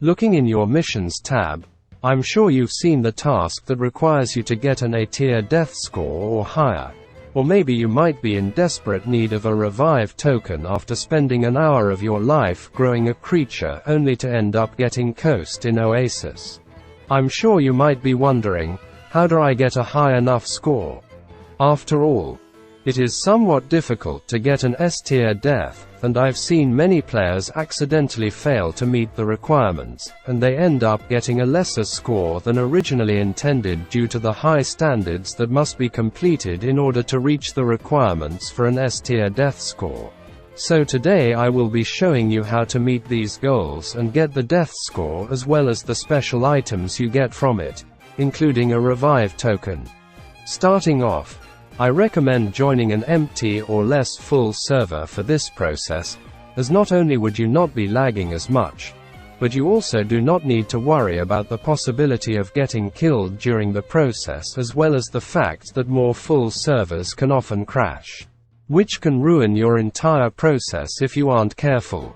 Looking in your Missions tab, I'm sure you've seen the task that requires you to get an A-tier death score or higher. Or maybe you might be in desperate need of a revive token after spending an hour of your life growing a creature only to end up getting coast in Oasis. I'm sure you might be wondering, how do I get a high enough score? After all, it is somewhat difficult to get an S-tier death, and I've seen many players accidentally fail to meet the requirements, and they end up getting a lesser score than originally intended due to the high standards that must be completed in order to reach the requirements for an S-tier death score. So today I will be showing you how to meet these goals and get the death score as well as the special items you get from it, including a revive token. Starting off, I recommend joining an empty or less full server for this process, as not only would you not be lagging as much, but you also do not need to worry about the possibility of getting killed during the process, as well as the fact that more full servers can often crash, which can ruin your entire process if you aren't careful.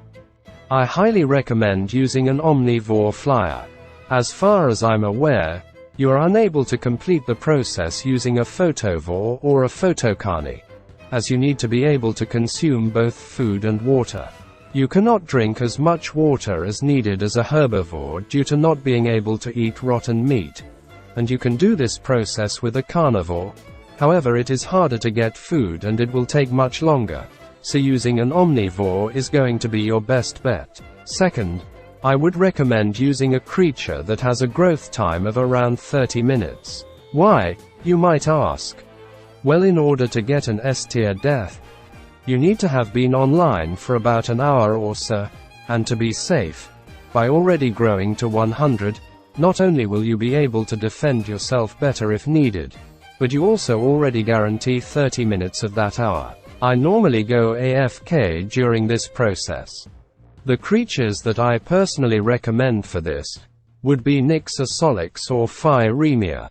I highly recommend using an omnivore flyer. As far as I'm aware, you are unable to complete the process using a photovore or a photocani, as you need to be able to consume both food and water. You cannot drink as much water as needed as a herbivore due to not being able to eat rotten meat, and you can do this process with a carnivore. However, it is harder to get food and it will take much longer, so using an omnivore is going to be your best bet. Second, I would recommend using a creature that has a growth time of around 30 minutes. Why, you might ask? Well, in order to get an S-tier death, you need to have been online for about an hour or so, and to be safe, by already growing to 100, not only will you be able to defend yourself better if needed, but you also already guarantee 30 minutes of that hour. I normally go AFK during this process. The creatures that I personally recommend for this would be Nyxosolix or Phyremia,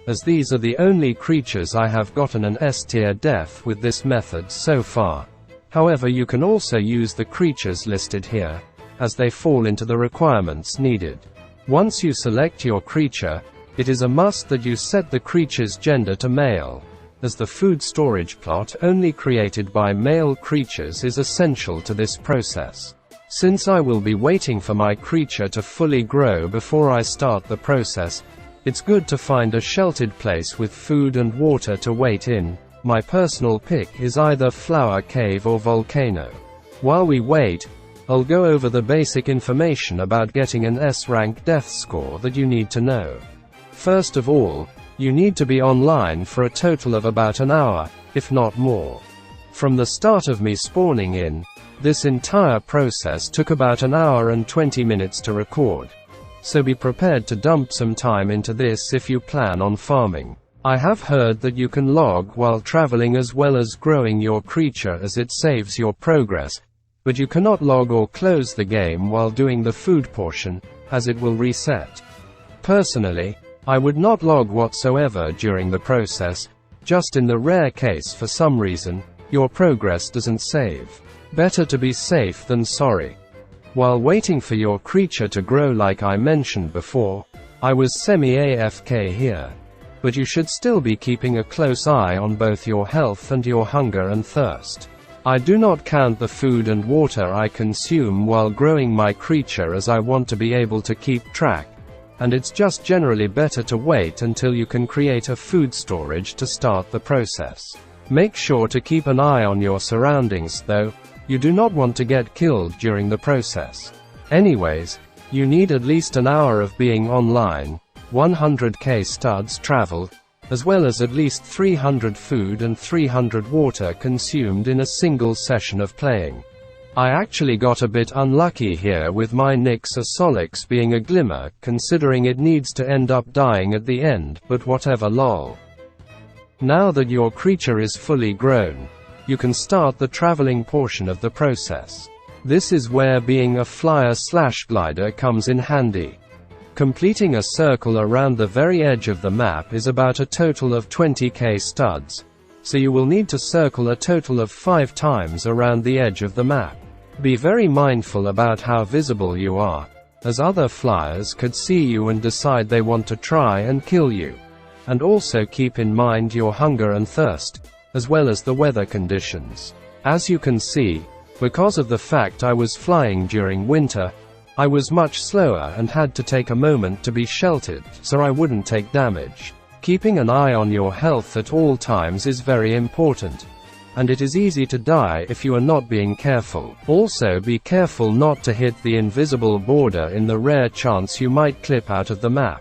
as these are the only creatures I have gotten an S-tier death with this method so far. However, you can also use the creatures listed here, as they fall into the requirements needed. Once you select your creature, it is a must that you set the creature's gender to male, as the food storage plot only created by male creatures is essential to this process. Since I will be waiting for my creature to fully grow before I start the process, it's good to find a sheltered place with food and water to wait in. My personal pick is either Flower Cave or Volcano. While we wait, I'll go over the basic information about getting an S-rank death score that you need to know. First of all, you need to be online for a total of about an hour, if not more. From the start of me spawning in, this entire process took about an hour and 20 minutes to record. So be prepared to dump some time into this if you plan on farming. I have heard that you can log while traveling as well as growing your creature, as it saves your progress, but you cannot log or close the game while doing the food portion, as it will reset. Personally, I would not log whatsoever during the process, just in the rare case for some reason your progress doesn't save. Better to be safe than sorry. While waiting for your creature to grow, like I mentioned before, I was semi-AFK here. But you should still be keeping a close eye on both your health and your hunger and thirst. I do not count the food and water I consume while growing my creature, as I want to be able to keep track, and it's just generally better to wait until you can create a food storage to start the process. Make sure to keep an eye on your surroundings though. You do not want to get killed during the process. Anyways, you need at least an hour of being online, 100k studs traveled, as well as at least 300 food and 300 water consumed in a single session of playing. I actually got a bit unlucky here with my Nyxosolix being a glimmer, considering it needs to end up dying at the end, but whatever, lol. Now that your creature is fully grown, you can start the traveling portion of the process. This is where being a flyer/glider comes in handy. Completing a circle around the very edge of the map is about a total of 20k studs, so you will need to circle a total of 5 times around the edge of the map. Be very mindful about how visible you are, as other flyers could see you and decide they want to try and kill you. And also keep in mind your hunger and thirst, as well as the weather conditions. As you can see, because of the fact I was flying during winter, I was much slower and had to take a moment to be sheltered, so I wouldn't take damage. Keeping an eye on your health at all times is very important. And it is easy to die if you are not being careful. Also be careful not to hit the invisible border in the rare chance you might clip out of the map.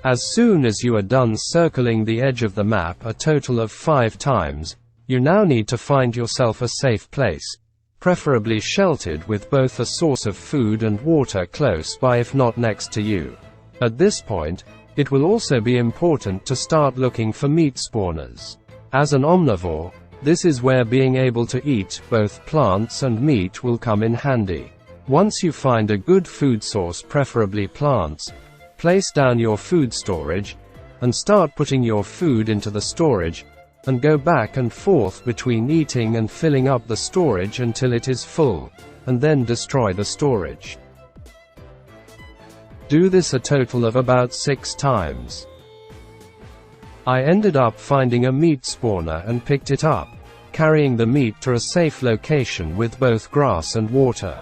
As soon as you are done circling the edge of the map a total of 5 times, you now need to find yourself a safe place, preferably sheltered with both a source of food and water close by if not next to you. At this point, it will also be important to start looking for meat spawners. As an omnivore, this is where being able to eat both plants and meat will come in handy. Once you find a good food source, preferably plants, place down your food storage, and start putting your food into the storage, and go back and forth between eating and filling up the storage until it is full, and then destroy the storage. Do this a total of about 6 times. I ended up finding a meat spawner and picked it up, carrying the meat to a safe location with both grass and water.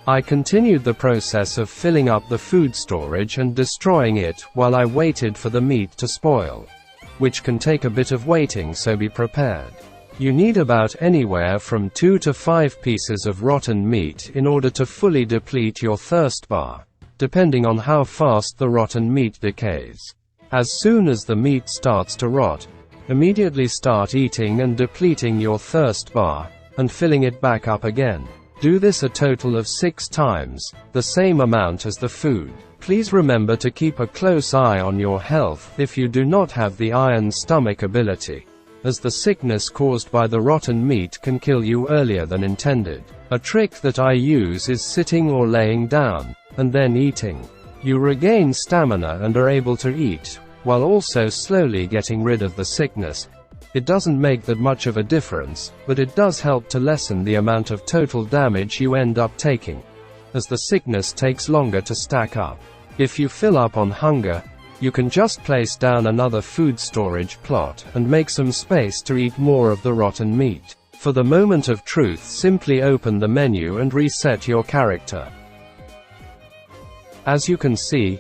I continued the process of filling up the food storage and destroying it while I waited for the meat to spoil, which can take a bit of waiting, so be prepared. You need about anywhere from 2 to 5 pieces of rotten meat in order to fully deplete your thirst bar, depending on how fast the rotten meat decays. As soon as the meat starts to rot, immediately start eating and depleting your thirst bar, and filling it back up again. Do this a total of 6 times, the same amount as the food. Please remember to keep a close eye on your health if you do not have the iron stomach ability, as the sickness caused by the rotten meat can kill you earlier than intended. A trick that I use is sitting or laying down, and then eating. You regain stamina and are able to eat, while also slowly getting rid of the sickness. It doesn't make that much of a difference, but it does help to lessen the amount of total damage you end up taking, as the sickness takes longer to stack up. If you fill up on hunger, you can just place down another food storage plot, and make some space to eat more of the rotten meat. For the moment of truth, simply open the menu and reset your character. As you can see,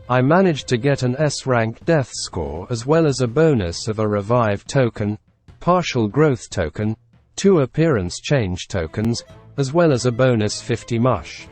I managed to get an S-rank death score as well as a bonus of a revive token, partial growth token, 2 appearance change tokens, as well as a bonus 50 mush.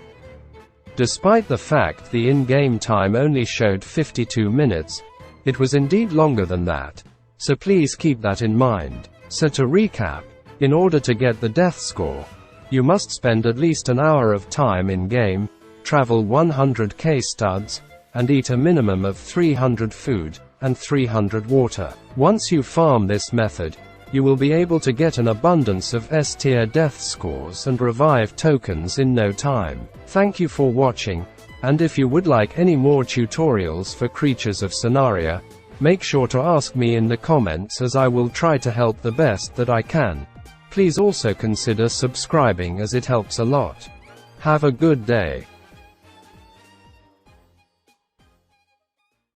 Despite the fact the in-game time only showed 52 minutes, it was indeed longer than that, so please keep that in mind. So to recap, in order to get the death score, you must spend at least an hour of time in-game, travel 100k studs, and eat a minimum of 300 food, and 300 water. Once you farm this method, you will be able to get an abundance of S-tier death scores and revive tokens in no time. Thank you for watching, and if you would like any more tutorials for creatures of Sonaria, make sure to ask me in the comments, as I will try to help the best that I can. Please also consider subscribing, as it helps a lot. Have a good day.